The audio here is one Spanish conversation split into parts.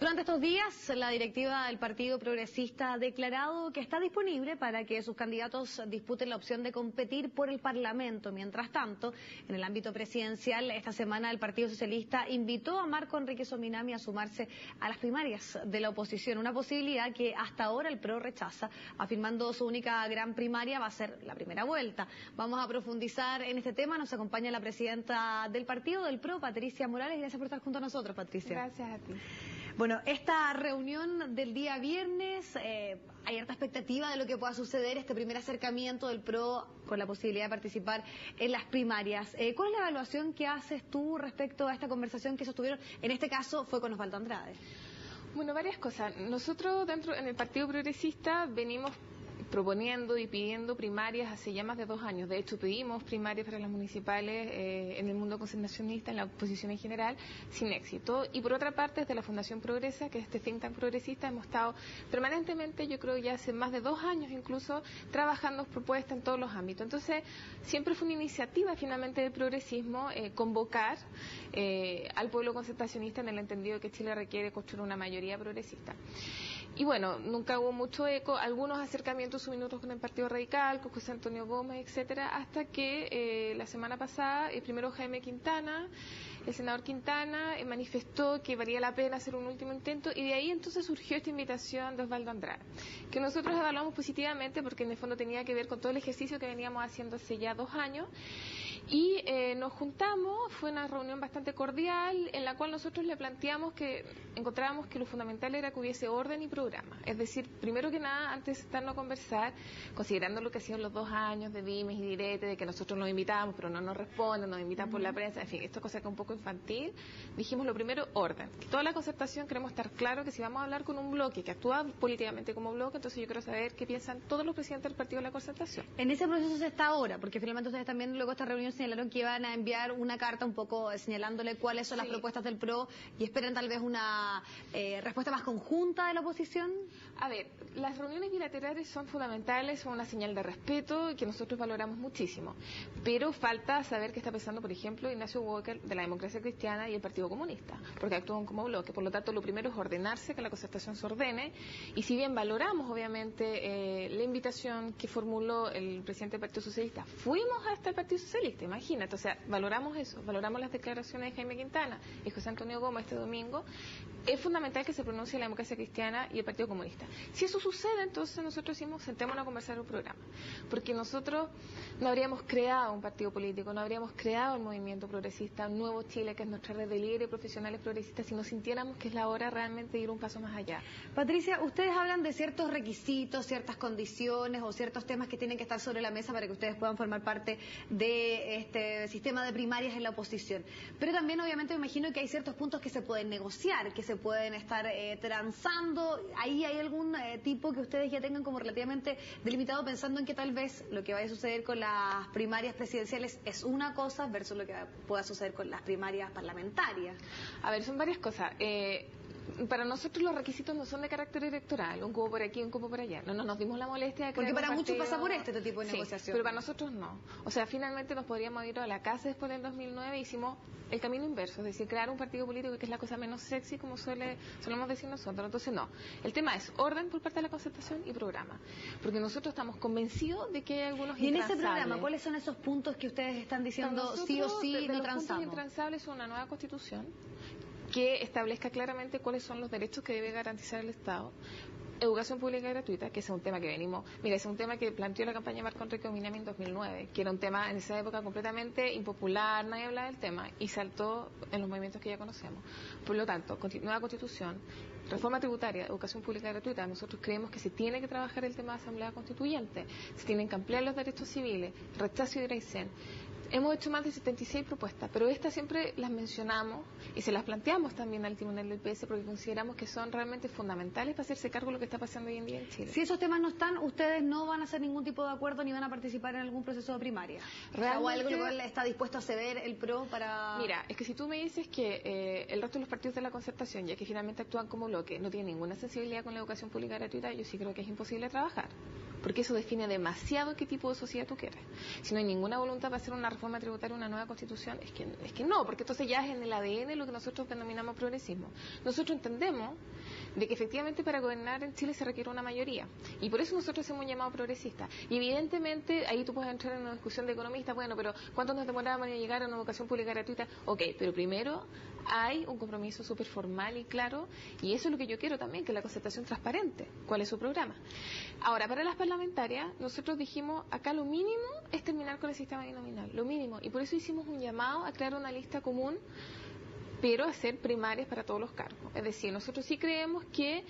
Durante estos días, la directiva del Partido Progresista ha declarado que está disponible para que sus candidatos disputen la opción de competir por el Parlamento. Mientras tanto, en el ámbito presidencial, esta semana el Partido Socialista invitó a Marco Enrique Sominami a sumarse a las primarias de la oposición, una posibilidad que hasta ahora el PRO rechaza, afirmando su única gran primaria va a ser la primera vuelta. Vamos a profundizar en este tema. Nos acompaña la presidenta del partido, del PRO, Patricia Morales. Gracias por estar junto a nosotros, Patricia. Gracias a ti. Bueno, esta reunión del día viernes, hay harta expectativa de lo que pueda suceder, este primer acercamiento del PRO con la posibilidad de participar en las primarias. ¿Cuál es la evaluación que haces tú respecto a esta conversación que sostuvieron? En este caso fue con Osvaldo Andrade. Bueno, varias cosas. Nosotros en el Partido Progresista venimos proponiendo y pidiendo primarias hace ya más de 2 años. De hecho, pedimos primarias para las municipales en el mundo concertacionista, en la oposición en general, sin éxito. Y por otra parte, desde la Fundación Progresa, que es este think tank progresista, hemos estado permanentemente, yo creo ya hace más de 2 años incluso, trabajando propuestas en todos los ámbitos. Entonces, siempre fue una iniciativa finalmente del progresismo convocar al pueblo concertacionista en el entendido que Chile requiere construir una mayoría progresista. Y bueno, nunca hubo mucho eco, algunos acercamientos minutos con el Partido Radical, con José Antonio Gómez, etcétera, hasta que la semana pasada, primero Jaime Quintana, el senador Quintana, manifestó que valía la pena hacer un último intento, y de ahí entonces surgió esta invitación de Osvaldo Andrade, que nosotros evaluamos positivamente porque en el fondo tenía que ver con todo el ejercicio que veníamos haciendo hace ya 2 años, y nos juntamos, fue una reunión bastante cordial, en la cual nosotros le planteamos que encontrábamos que lo fundamental era que hubiese orden y programa. Es decir, primero que nada, antes de sentarnos a conversar, considerando lo que hacían los 2 años de dimes y diretes, de que nosotros nos invitamos, pero no nos responden, nos invitan por la prensa, en fin, esto es cosa que es un poco infantil. Dijimos lo primero, orden. Toda la concertación queremos estar claro que si vamos a hablar con un bloque que actúa políticamente como bloque, entonces yo quiero saber qué piensan todos los presidentes del partido de la concertación. En ese proceso se está ahora, porque finalmente ustedes también luego de esta reunión señalaron que iban a enviar una carta un poco señalándole cuáles son las propuestas del PRO y esperan tal vez una respuesta más conjunta de la oposición. A ver, las reuniones bilaterales son fundamentales, son una señal de respeto que nosotros valoramos muchísimo, pero falta saber qué está pensando, por ejemplo, Ignacio Walker de la Democracia Cristiana y el Partido Comunista, porque actúan como bloque. Por lo tanto, lo primero es ordenarse, que la concertación se ordene, y si bien valoramos obviamente la invitación que formuló el presidente del Partido Socialista, fuimos hasta el Partido Socialista, imagínate, o sea, valoramos eso, valoramos las declaraciones de Jaime Quintana y José Antonio Gómez este domingo. Es fundamental que se pronuncie la Democracia Cristiana y el Partido Comunista. Si eso sucede, entonces nosotros decimos, sentémonos a conversar un programa, porque nosotros no habríamos creado un partido político, no habríamos creado el movimiento progresista, un nuevo Chile, que es nuestra red de líderes profesionales progresistas, si no sintiéramos que es la hora realmente de ir un paso más allá. Patricia, ustedes hablan de ciertos requisitos, ciertas condiciones o ciertos temas que tienen que estar sobre la mesa para que ustedes puedan formar parte de este sistema de primarias en la oposición. Pero también obviamente me imagino que hay ciertos puntos que se pueden negociar, que se pueden estar transando. ¿Ahí hay algún tipo que ustedes ya tengan como relativamente delimitado, pensando en que tal vez lo que vaya a suceder con las primarias presidenciales es una cosa versus lo que pueda suceder con las primarias parlamentarias? A ver, son varias cosas. Para nosotros los requisitos no son de carácter electoral, un cupo por aquí, un cupo por allá. No nos dimos la molestia de crear porque para un muchos partido... pasa por este tipo de negociación. Pero para nosotros no. O sea, finalmente nos podríamos ir a la casa después del 2009 e hicimos el camino inverso, es decir, crear un partido político que es la cosa menos sexy, como solemos decir nosotros. Entonces no. El tema es orden por parte de la concertación y programa. Porque nosotros estamos convencidos de que hay algunos intransables. Y en ese programa, ¿cuáles son esos puntos que ustedes están diciendo sí o sí no transamos? Los puntos intransables son una nueva constitución que establezca claramente cuáles son los derechos que debe garantizar el Estado, educación pública y gratuita, que es un tema que venimos, mira, es un tema que planteó la campaña Marco Enrique Sominami en 2009, que era un tema en esa época completamente impopular, nadie hablaba del tema, y saltó en los movimientos que ya conocemos. Por lo tanto, nueva constitución, reforma tributaria, educación pública y gratuita. Nosotros creemos que se tiene que trabajar el tema de asamblea constituyente, se tienen que ampliar los derechos civiles, rechazo y Draisen. Hemos hecho más de 76 propuestas, pero estas siempre las mencionamos y se las planteamos también al tribunal del PS porque consideramos que son realmente fundamentales para hacerse cargo de lo que está pasando hoy en día en Chile. Si esos temas no están, ustedes no van a hacer ningún tipo de acuerdo ni van a participar en algún proceso de primaria. ¿O algo lo cual está dispuesto a ceder el PRO para...? Mira, es que si tú me dices que el resto de los partidos de la concertación, ya que finalmente actúan como bloque, no tienen ninguna sensibilidad con la educación pública gratuita, yo sí creo que es imposible trabajar. Porque eso define demasiado qué tipo de sociedad tú quieres. Si no hay ninguna voluntad para hacer una reforma tributaria, una nueva constitución, es que no, porque entonces ya es en el ADN lo que nosotros denominamos progresismo. Nosotros entendemos de que efectivamente para gobernar en Chile se requiere una mayoría. Y por eso nosotros hemos llamado progresista. Y evidentemente ahí tú puedes entrar en una discusión de economistas, bueno, pero ¿cuánto nos demorábamos en llegar a una educación pública gratuita? Ok, pero primero hay un compromiso súper formal y claro, y eso es lo que yo quiero también, que la concertación transparente. ¿Cuál es su programa? Ahora, para las parlamentarias, nosotros dijimos, acá lo mínimo es terminar con el sistema binominal, lo mínimo. Y por eso hicimos un llamado a crear una lista común, pero hacer primarias para todos los cargos. Es decir, nosotros sí creemos que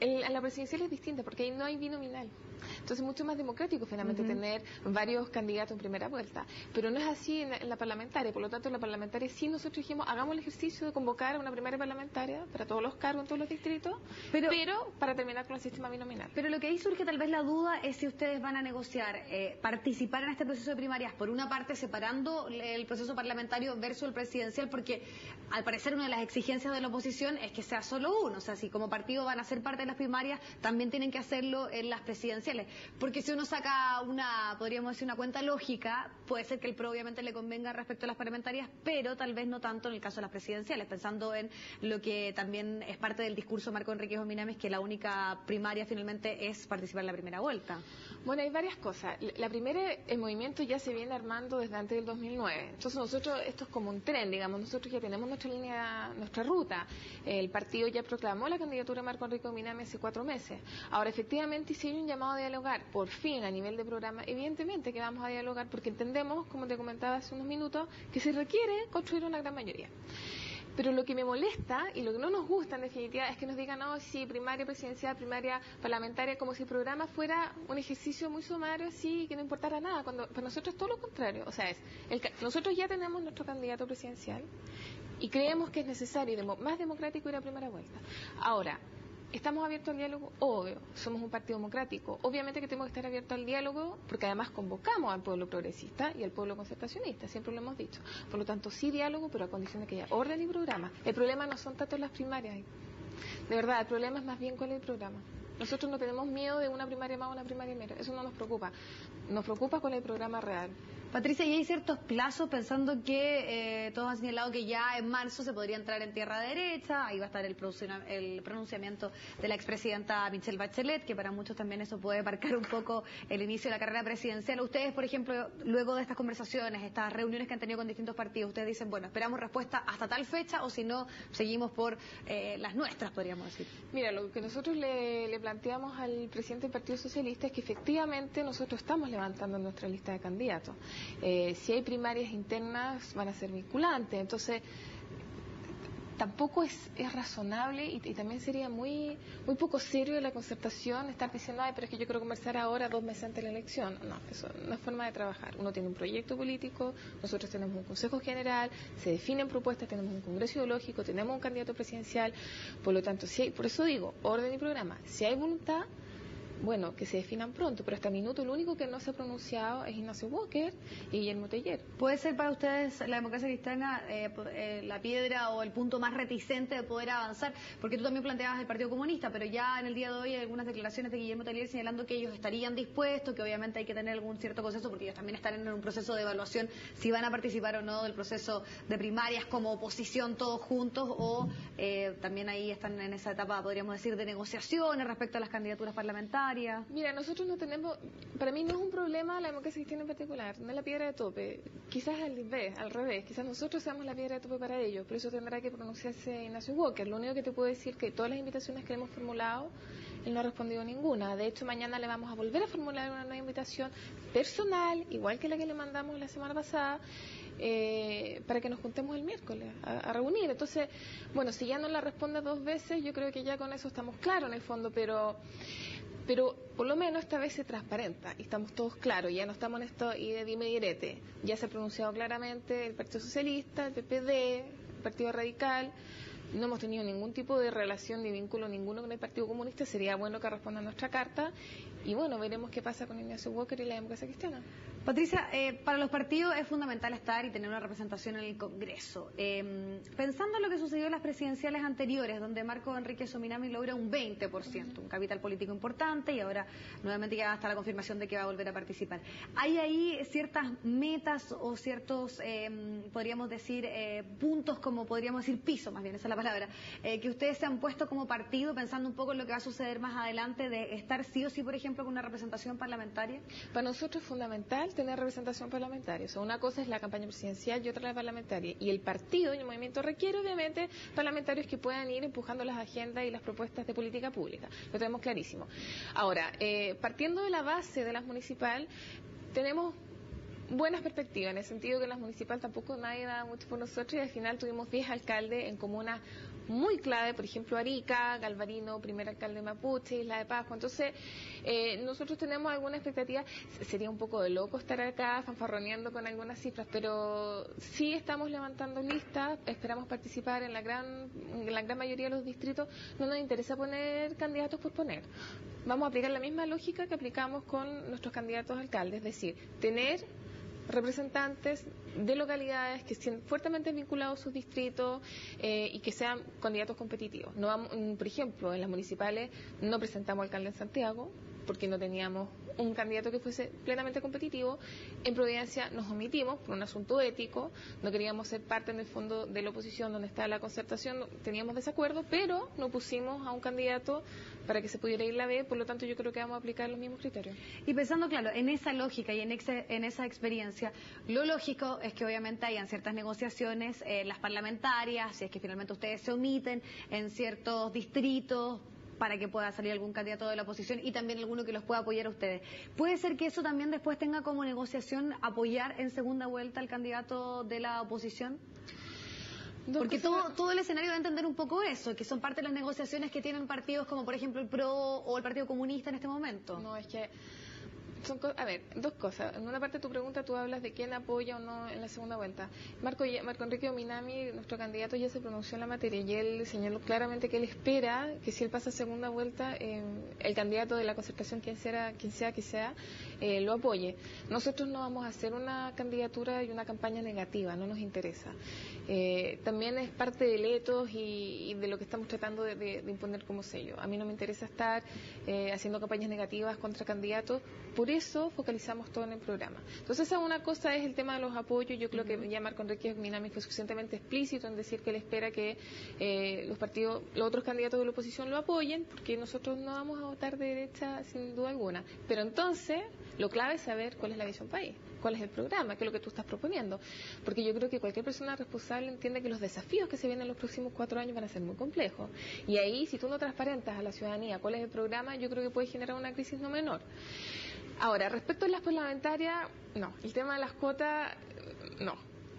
la presidencial es distinta, porque ahí no hay binominal. Entonces es mucho más democrático finalmente tener varios candidatos en primera vuelta. Pero no es así en la parlamentaria. Por lo tanto, en la parlamentaria sí nosotros dijimos, hagamos el ejercicio de convocar a una primaria parlamentaria para todos los cargos en todos los distritos, pero para terminar con el sistema binominal. Pero lo que ahí surge tal vez la duda es si ustedes van a negociar, participar en este proceso de primarias, por una parte separando el proceso parlamentario versus el presidencial, porque al parecer una de las exigencias de la oposición es que sea solo uno. O sea, si como partido van a ser parte de las primarias, también tienen que hacerlo en las presidenciales. Porque si uno saca podríamos decir, una cuenta lógica, puede ser que el PRO obviamente le convenga respecto a las parlamentarias, pero tal vez no tanto en el caso de las presidenciales, pensando en lo que también es parte del discurso de Marco Enríquez Ominamis, que la única primaria finalmente es participar en la primera vuelta. Bueno, hay varias cosas. La primera, el movimiento ya se viene armando desde antes del 2009. Entonces nosotros, esto es como un tren, digamos, nosotros ya tenemos nuestra línea, nuestra ruta. El partido ya proclamó la candidatura de Marco Enríquez Ominamis hace 4 meses. Ahora, efectivamente, si hay un llamado a dialogar, por fin, a nivel de programa, evidentemente que vamos a dialogar porque entendemos, como te comentaba hace unos minutos, que se requiere construir una gran mayoría. Pero lo que me molesta y lo que no nos gusta en definitiva es que nos digan, no, sí, primaria presidencial, primaria parlamentaria, como si el programa fuera un ejercicio muy sumario, así, que no importara nada, cuando para nosotros es todo lo contrario. O sea, nosotros ya tenemos nuestro candidato presidencial y creemos que es necesario y más democrático ir a primera vuelta. Ahora, ¿estamos abiertos al diálogo? Obvio, somos un partido democrático. Obviamente que tenemos que estar abiertos al diálogo porque además convocamos al pueblo progresista y al pueblo concertacionista, siempre lo hemos dicho. Por lo tanto, sí diálogo, pero a condición de que haya orden y programa. El problema no son tanto las primarias. De verdad, el problema es más bien cuál es el programa. Nosotros no tenemos miedo de una primaria más o una primaria menos. Eso no nos preocupa. Nos preocupa cuál es el programa real. Patricia, ¿y hay ciertos plazos pensando que todos han señalado que ya en marzo se podría entrar en tierra derecha? Ahí va a estar el pronunciamiento de la expresidenta Michelle Bachelet, que para muchos también eso puede marcar un poco el inicio de la carrera presidencial. Ustedes, por ejemplo, luego de estas conversaciones, estas reuniones que han tenido con distintos partidos, ustedes dicen, bueno, esperamos respuesta hasta tal fecha o si no, seguimos por las nuestras, podríamos decir. Mira, lo que nosotros le planteamos al presidente del Partido Socialista es que efectivamente nosotros estamos levantando nuestra lista de candidatos. Si hay primarias internas van a ser vinculantes, entonces tampoco es razonable y también sería muy poco serio de la concertación estar diciendo, ay, pero es que yo quiero conversar ahora 2 meses antes de la elección. No, eso no es forma de trabajar. Uno tiene un proyecto político, nosotros tenemos un consejo general, se definen propuestas, tenemos un congreso ideológico, tenemos un candidato presidencial, por lo tanto, por eso digo, orden y programa. Si hay voluntad, bueno, que se definan pronto, pero hasta el minuto lo único que no se ha pronunciado es Ignacio Walker y Guillermo Teller. ¿Puede ser para ustedes la democracia cristiana la piedra o el punto más reticente de poder avanzar? Porque tú también planteabas el Partido Comunista, pero ya en el día de hoy hay algunas declaraciones de Guillermo Teller señalando que ellos estarían dispuestos, que obviamente hay que tener algún cierto consenso, porque ellos también están en un proceso de evaluación si van a participar o no del proceso de primarias como oposición todos juntos, o también ahí están en esa etapa, podríamos decir, de negociaciones respecto a las candidaturas parlamentarias. Mira, nosotros no tenemos, para mí no es un problema la democracia cristiana en particular, no es la piedra de tope, quizás al revés, quizás nosotros seamos la piedra de tope para ellos, por eso tendrá que pronunciarse Ignacio Walker. Lo único que te puedo decir es que todas las invitaciones que le hemos formulado, él no ha respondido ninguna. De hecho, mañana le vamos a volver a formular una nueva invitación personal, igual que la que le mandamos la semana pasada, para que nos juntemos el miércoles a reunir. Entonces, bueno, si ya no la responde 2 veces, yo creo que ya con eso estamos claros en el fondo, pero por lo menos esta vez se transparenta y estamos todos claros, ya no estamos en esto y de dime y direte. Ya se ha pronunciado claramente el Partido Socialista, el PPD, el Partido Radical. No hemos tenido ningún tipo de relación ni vínculo ninguno con el Partido Comunista. Sería bueno que responda a nuestra carta y bueno, veremos qué pasa con Ignacio Walker y la democracia cristiana. Patricia, para los partidos es fundamental estar y tener una representación en el Congreso. Pensando en lo que sucedió en las presidenciales anteriores, donde Marco Enríquez Ominami logra un 20%, un capital político importante, y ahora nuevamente ya está la confirmación de que va a volver a participar. ¿Hay ahí ciertas metas o ciertos, podríamos decir, puntos, como podríamos decir piso, más bien, esa es la palabra, que ustedes se han puesto como partido, pensando un poco en lo que va a suceder más adelante, de estar sí o sí, por ejemplo, con una representación parlamentaria? Para nosotros es fundamental tener representación parlamentaria. O sea, una cosa es la campaña presidencial y otra la parlamentaria. Y el partido y el movimiento requiere, obviamente, parlamentarios que puedan ir empujando las agendas y las propuestas de política pública. Lo tenemos clarísimo. Ahora, partiendo de la base de las municipal, tenemos buenas perspectivas, en el sentido que en las municipal tampoco nadie da mucho por nosotros, y al final tuvimos 10 alcaldes en comunas muy clave, por ejemplo Arica, Galvarino, primer alcalde Mapuche, Isla de Pascua. Entonces, nosotros tenemos alguna expectativa. Sería un poco de loco estar acá fanfarroneando con algunas cifras, pero sí estamos levantando listas, esperamos participar en la gran mayoría de los distritos. No nos interesa poner candidatos por poner. Vamos a aplicar la misma lógica que aplicamos con nuestros candidatos a alcaldes, es decir, tener representantes de localidades que estén fuertemente vinculados a sus distritos y que sean candidatos competitivos. No vamos, por ejemplo, en las municipales no presentamos alcalde en Santiago porque no teníamos un candidato que fuese plenamente competitivo. En Providencia nos omitimos por un asunto ético, no queríamos ser parte en el fondo de la oposición donde está la concertación, teníamos desacuerdo, pero no pusimos a un candidato para que se pudiera ir la B, por lo tanto yo creo que vamos a aplicar los mismos criterios. Y pensando, claro, en esa lógica y en esa experiencia, lo lógico es que obviamente hayan ciertas negociaciones, las parlamentarias, si es que finalmente ustedes se omiten en ciertos distritos, para que pueda salir algún candidato de la oposición y también alguno que los pueda apoyar a ustedes. ¿Puede ser que eso también después tenga como negociación apoyar en segunda vuelta al candidato de la oposición? Porque todo el escenario va a entender un poco eso, que son parte de las negociaciones que tienen partidos como por ejemplo el PRO o el Partido Comunista en este momento. No, es que a ver, dos cosas. En una parte de tu pregunta tú hablas de quién apoya o no en la segunda vuelta. Marco Enríquez Ominami, nuestro candidato, ya se pronunció en la materia y él señaló claramente que él espera que si él pasa a segunda vuelta, el candidato de la concertación, quien sea que sea, lo apoye. Nosotros no vamos a hacer una candidatura y una campaña negativa, no nos interesa. También es parte del etos y de lo que estamos tratando de imponer como sello. A mí no me interesa estar haciendo campañas negativas contra candidatos. Por eso focalizamos todo en el programa. Entonces, una cosa es el tema de los apoyos. Yo creo que ya Marco Enríquez Ominami fue suficientemente explícito en decir que él espera que los otros candidatos de la oposición lo apoyen, porque nosotros no vamos a votar de derecha sin duda alguna. Pero entonces, lo clave es saber cuál es la visión país, cuál es el programa, qué es lo que tú estás proponiendo. Porque yo creo que cualquier persona responsable entiende que los desafíos que se vienen en los próximos 4 años van a ser muy complejos. Y ahí, si tú no transparentas a la ciudadanía cuál es el programa, yo creo que puede generar una crisis no menor. Ahora, respecto a las parlamentarias, no. El tema de las cuotas, no.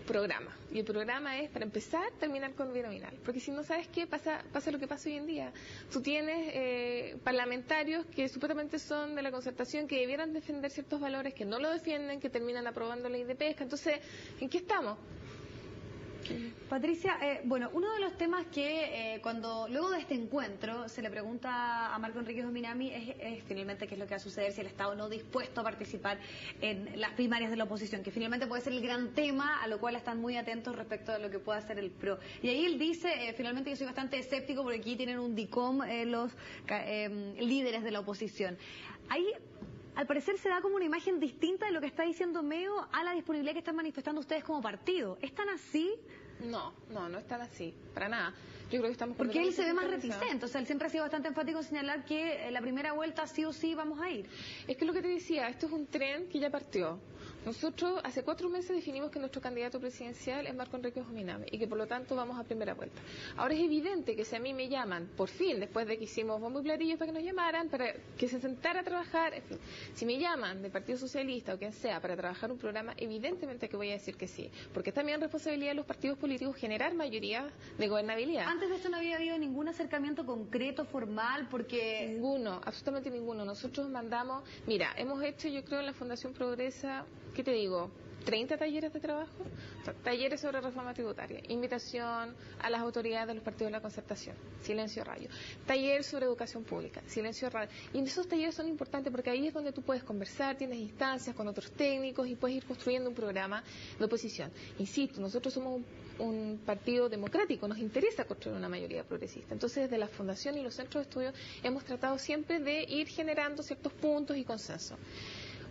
Programa. Y el programa es, para empezar, terminar con el binominal. Porque si no, ¿sabes qué? Pasa lo que pasa hoy en día. Tú tienes parlamentarios que supuestamente son de la concertación, que debieran defender ciertos valores, que no lo defienden, que terminan aprobando ley de pesca. Entonces, ¿en qué estamos? Patricia, bueno, uno de los temas que luego de este encuentro se le pregunta a Marco Enríquez Ominami es finalmente qué es lo que va a suceder si el Estado no dispuesto a participar en las primarias de la oposición, que finalmente puede ser el gran tema a lo cual están muy atentos respecto a lo que pueda hacer el PRO. Y ahí él dice, finalmente yo soy bastante escéptico porque aquí tienen un DICOM los líderes de la oposición. Ahí al parecer se da como una imagen distinta de lo que está diciendo Meo a la disponibilidad que están manifestando ustedes como partido. ¿Es tan así? No es tan así, para nada. Yo creo que estamos... Porque él se ve más reticente, o sea, él siempre ha sido bastante enfático en señalar que la primera vuelta sí o sí vamos a ir. Es que lo que te decía, esto es un tren que ya partió. Nosotros hace 4 meses definimos que nuestro candidato presidencial es Marco Enríquez Ominami y que por lo tanto vamos a primera vuelta. Ahora es evidente que si a mí me llaman, por fin, después de que hicimos bombo y platillos para que nos llamaran, para que se sentara a trabajar, en fin, si me llaman del Partido Socialista o quien sea para trabajar un programa, evidentemente que voy a decir que sí, porque es también responsabilidad de los partidos políticos generar mayoría de gobernabilidad. Antes de esto no había habido ningún acercamiento concreto, formal, porque... Ninguno, absolutamente ninguno. Nosotros mandamos, mira, hemos hecho, yo creo, en la Fundación Progresa, ¿qué te digo? 30 talleres de trabajo, talleres sobre reforma tributaria, invitación a las autoridades de los partidos de la concertación, silencio radio, taller sobre educación pública, silencio radio. Y esos talleres son importantes porque ahí es donde tú puedes conversar, tienes instancias con otros técnicos y puedes ir construyendo un programa de oposición. Insisto, nosotros somos un partido democrático, nos interesa construir una mayoría progresista. Entonces, desde la Fundación y los centros de estudio hemos tratado siempre de ir generando ciertos puntos y consensos.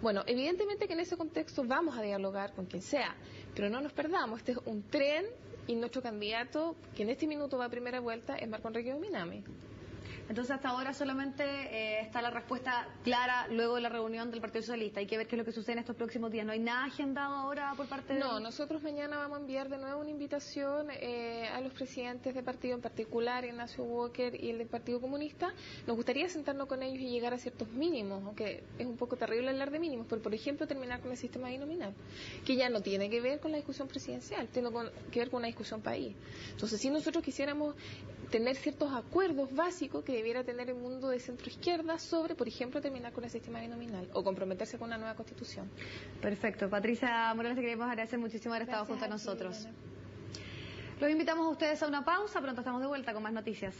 Bueno, evidentemente que en ese contexto vamos a dialogar con quien sea, pero no nos perdamos, este es un tren y nuestro candidato, que en este minuto va a primera vuelta, es Marco Enrique Dominami. Entonces, hasta ahora solamente está la respuesta clara luego de la reunión del Partido Socialista. Hay que ver qué es lo que sucede en estos próximos días. ¿No hay nada agendado ahora por parte de...? No, nosotros mañana vamos a enviar de nuevo una invitación a los presidentes de partido, en particular Ignacio Walker y el del Partido Comunista. Nos gustaría sentarnos con ellos y llegar a ciertos mínimos, aunque es un poco terrible hablar de mínimos, pero por ejemplo terminar con el sistema binominal, que ya no tiene que ver con la discusión presidencial, tiene que ver con una discusión país. Entonces, si nosotros quisiéramos tener ciertos acuerdos básicos que debiera tener el mundo de centro-izquierda sobre, por ejemplo, terminar con el sistema binominal o comprometerse con una nueva constitución. Perfecto. Patricia Morales, te queremos agradecer muchísimo haber estado junto a nosotros. Los invitamos a ustedes a una pausa, pronto estamos de vuelta con más noticias.